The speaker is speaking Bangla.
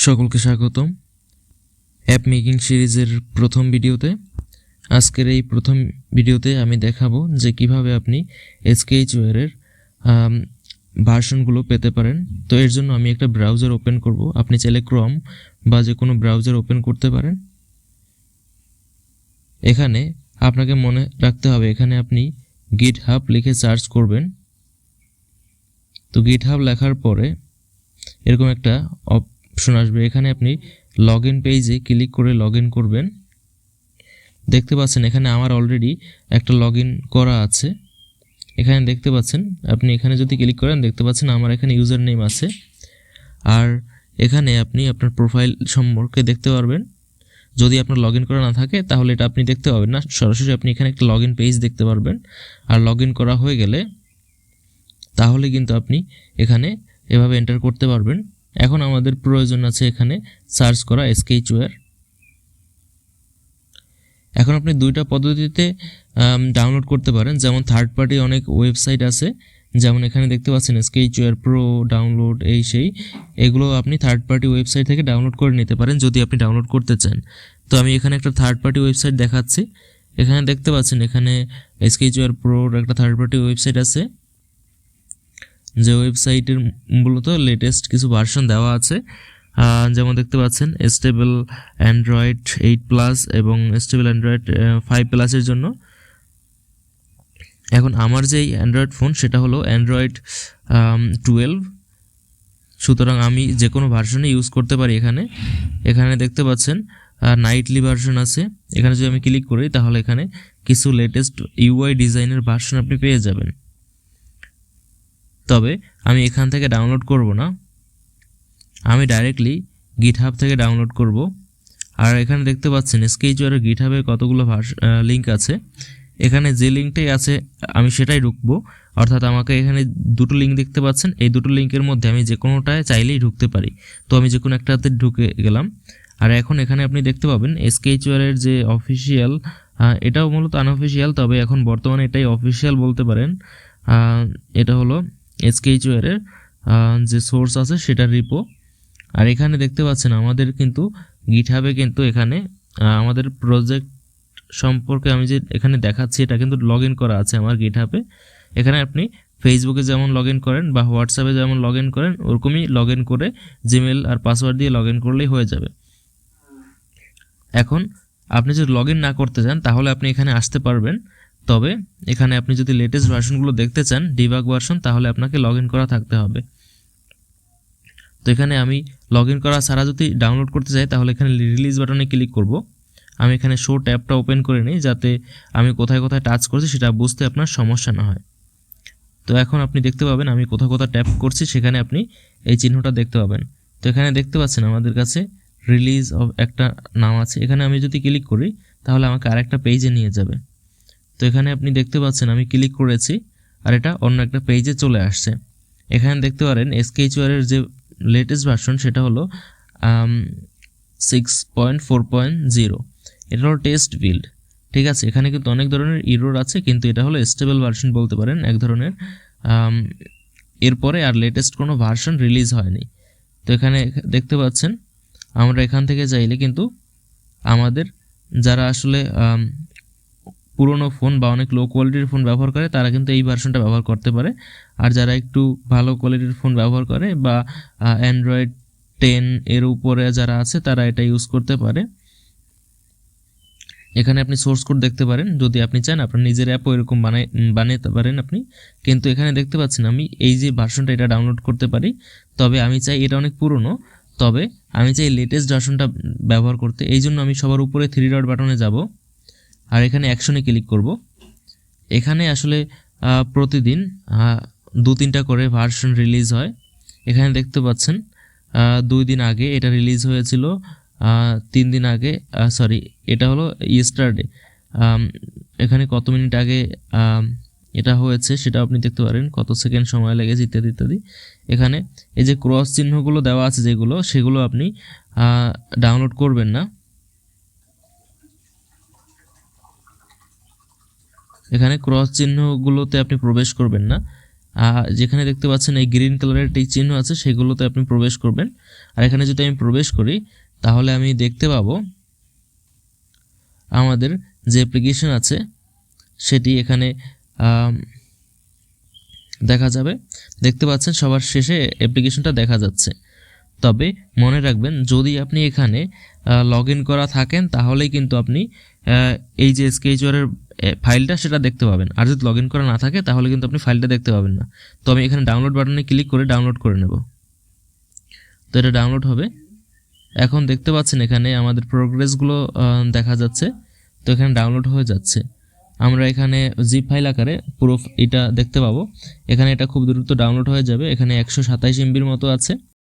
সকলকে স্বাগতম অ্যাপ মেকিং সিরিজের প্রথম ভিডিওতে। আজকের এই প্রথম ভিডিওতে আমি দেখাবো যে কিভাবে আপনি SketchWare এর ভার্সনগুলো পেতে পারেন। তো এর জন্য আমি একটা ব্রাউজার ওপেন করব। আপনি চাইলে ক্রোম বা যে কোনো ব্রাউজার ওপেন করতে পারেন। এখানে আপনাকে মনে রাখতে হবে, এখানে আপনি GitHub লিখে সার্চ করবেন। তো GitHub লেখার পরে এরকম একটা অপশন আসবে, এখানে আপনি লগইন পেজে ক্লিক করে লগইন করবেন। দেখতে পাচ্ছেন এখানে আমার অলরেডি একটা লগইন করা আছে। এখানে দেখতে পাচ্ছেন, আপনি এখানে যদি ক্লিক করেন দেখতে পাচ্ছেন আমার এখানে ইউজার নেম আছে। আর এখানে আপনি আপনার প্রোফাইল সম্পর্কে দেখতে পারবেন। যদি আপনার লগইন করা না থাকে তাহলে এটা আপনি দেখতে পাবেন না, সরাসরি আপনি এখানে একটা লগইন পেজ দেখতে পারবেন। আর লগইন করা হয়ে গেলে তাহলে কিন্তু আপনি এখানে এভাবে এন্টার করতে পারবেন। এখন আমাদের প্রয়োজন আছে এখানে সার্চ করা SketchWare। এখন আপনি দুইটা পদ্ধতিতে ডাউনলোড করতে পারেন, যেমন থার্ড পার্টি অনেক ওয়েবসাইট আছে, যেমন এখানে দেখতে পাচ্ছেন SketchWare প্রো ডাউনলোড এগুলো আপনি থার্ড পার্টি ওয়েবসাইট থেকে ডাউনলোড করে নিতে পারেন যদি আপনি ডাউনলোড করতে চান। তো আমি এখানে একটা থার্ড পার্টি ওয়েবসাইট দেখাচ্ছি। এখানে দেখতে পাচ্ছেন এখানে SketchWare প্রোর একটা থার্ড পার্টি ওয়েবসাইট আছে, যে ওয়েবসাইটের মূলত লেটেস্ট কিছু ভার্সন দেওয়া আছে। যেমন দেখতে পাচ্ছেন স্টেবল অ্যান্ড্রয়েড 8+ এবং স্টেবল অ্যান্ড্রয়েড 5+ এর জন্য। এখন আমার যেই অ্যান্ড্রয়েড ফোন সেটা হলো অ্যান্ড্রয়েড 12, সুতরাং আমি যে কোনো ভার্সনে ইউজ করতে পারি। এখানে দেখতে পাচ্ছেন নাইটলি ভার্সন আছে। এখানে যদি আমি ক্লিক করি তাহলে এখানে কিছু লেটেস্ট UI ডিজাইনের ভার্সন আপনি পেয়ে যাবেন। তবে আমি এখান থেকে ডাউনলোড করব না, আমি ডাইরেক্টলি GitHub থেকে ডাউনলোড করব। আর এখানে দেখতে পাচ্ছেন SketchWare GitHub-এ কতগুলো লিঙ্ক আছে। এখানে যে লিঙ্কটাই আছে আমি সেটাই ঢুকবো, অর্থাৎ আমাকে এখানে দুটো লিঙ্ক দেখতে পাচ্ছেন, এই দুটো লিঙ্কের মধ্যে আমি যে কোনোটায় চাইলেই ঢুকতে পারি। তো আমি যে কোনো একটাতে ঢুকে গেলাম। আর এখন এখানে আপনি দেখতে পাবেন SketchWare-এর যে অফিসিয়াল, এটাও মূলত আনঅফিসিয়াল, তবে এখন বর্তমানে এটাই অফিসিয়াল বলতে পারেন। এটা হলো SketchWare-এর যে সোর্স আছে সেটার রিপো। আর এখানে দেখতে পাচ্ছেন আমাদের কিন্তু GitHub-এ কিন্তু এখানে আমাদের প্রজেক্ট সম্পর্কে আমি যে এখানে দেখাচ্ছি এটা কিন্তু লগইন করা আছে আমার GitHub-এ। এখানে আপনি ফেসবুকে যেমন লগইন করেন বা হোয়াটসঅ্যাপে যেমন লগইন করেন ওরকমই লগইন করে জিমেল আর পাসওয়ার্ড দিয়ে লগইন করলেই হয়ে যাবে। এখন আপনি যদি লগইন না করতে চান তাহলে আপনি এখানে আসতে পারবেন, তবে এখানে আপনি যদি লেটেস্ট ভার্সনগুলো দেখতে চান ডিবাগ ভার্সন, তাহলে আপনাকে লগইন করা থাকতে হবে। তো এখানে আমি লগইন করা ছাড়া যদি ডাউনলোড করতে চাই তাহলে এখানে রিলিজ বাটনে ক্লিক করব। আমি এখানে শো ট্যাবটা ওপেন করে নিই যাতে আমি কোথায় কোথায় টাচ করছি সেটা বুঝতে আপনার সমস্যা না হয়। তো এখন আপনি দেখতে পাবেন আমি কোথাও কোথাও ট্যাপ করছি, সেখানে আপনি এই চিহ্নটা দেখতে পাবেন। তো এখানে দেখতে পাচ্ছেন আমাদের কাছে রিলিজ অফ একটা নাম আছে। এখানে আমি যদি ক্লিক করি তাহলে আমাকে আরেকটা পেজে নিয়ে যাবে। তো এখানে আপনি দেখতে পাচ্ছেন আমি ক্লিক করেছি আর এটা অন্য একটা পেজে চলে আসছে। এখানে দেখতে পারেন SketchWare-এর যে লেটেস্ট ভার্সন সেটা হলো 6.4.0। এটা হলো টেস্ট বিল্ড, ঠিক আছে। এখানে কিন্তু অনেক ধরনের ইরর আছে, কিন্তু এটা হলো স্টেবল ভার্সন বলতে পারেন এক ধরনের। এরপরে আর লেটেস্ট কোনো ভার্সন রিলিজ হয়নি। তো এখানে দেখতে পাচ্ছেন আমরা এখান থেকে চাইলে কিন্তু আমাদের যারা আসলে পুরনো ফোন বা অনেক লো কোয়ালিটির ফোন ব্যবহার করে তারা কিন্তু এই ভার্সনটা ব্যবহার করতে পারে। আর যারা একটু ভালো কোয়ালিটির ফোন ব্যবহার করে বা অ্যান্ড্রয়েড 10 এর উপরে যারা আছে তারা এটা ইউজ করতে পারে। এখানে আপনি সোর্স কোড দেখতে পারেন, যদি আপনি চান আপনার নিজের অ্যাপও এরকম বানাতে পারেন আপনি। কিন্তু এখানে দেখতে পাচ্ছেন আমি এই যে ভার্সনটা এটা ডাউনলোড করতে পারি, তবে আমি চাই এটা অনেক পুরনো, তবে আমি চাই লেটেস্ট ভার্সনটা ব্যবহার করতে। এই জন্য আমি সবার উপরে 3 ডট বাটনে যাব আর এখানে অ্যাকশনে ক্লিক করব। এখানে আসলে প্রতিদিন 2-3টা করে ভার্সন রিলিজ হয়। এখানে দেখতে পাচ্ছেন 2 দিন আগে এটা রিলিজ হয়েছিল, 3 দিন আগে, সরি এটা হলো ইয়েস্টারডে। এখানে কত মিনিট আগে এটা হয়েছে সেটা আপনি দেখতে পারেন, কত সেকেন্ড সময় লেগেছে ইত্যাদি ইত্যাদি। এখানে এই যে ক্রস চিহ্নগুলো দেওয়া আছে সেগুলো আপনি ডাউনলোড করবেন না। এখানে ক্রস চিহ্নগুলোতে আপনি প্রবেশ করবেন না। যেখানে দেখতে পাচ্ছেন এই গ্রিন কালারের টিক চিহ্ন আছে সেগুলোতে আপনি প্রবেশ করবেন। আর এখানে যদি আমি প্রবেশ করি তাহলে আমি দেখতে পাবো আমাদের যে অ্যাপ্লিকেশন আছে সেটি এখানে দেখা যাবে। দেখতে পাচ্ছেন সবার শেষে অ্যাপ্লিকেশনটা দেখা যাচ্ছে। তবে মনে রাখবেন যদি আপনি এখানে লগ ইন করা থাকেন তাহলেই কিন্তু আপনি এই যে স্কেচওয়ারের ফাইলটা সেটা দেখতে পাবেন, আর যদি লগ ইন করা না থাকে তাহলে কিন্তু আপনি ফাইলটা দেখতে পাবেন না। তো আমি এখানে ডাউনলোড বাটনে ক্লিক করে ডাউনলোড করে নেব। তো এটা ডাউনলোড হবে। এখন দেখতে পাচ্ছেন এখানে আমাদের প্রোগ্রেসগুলো দেখা যাচ্ছে। তো এখানে ডাউনলোড হয়ে যাচ্ছে। আমরা এখানে জিপ ফাইল আকারে পুরো এটা দেখতে পাবো। এখানে এটা খুব দ্রুত ডাউনলোড হয়ে যাবে। এখানে 127 MBর মতো আছে।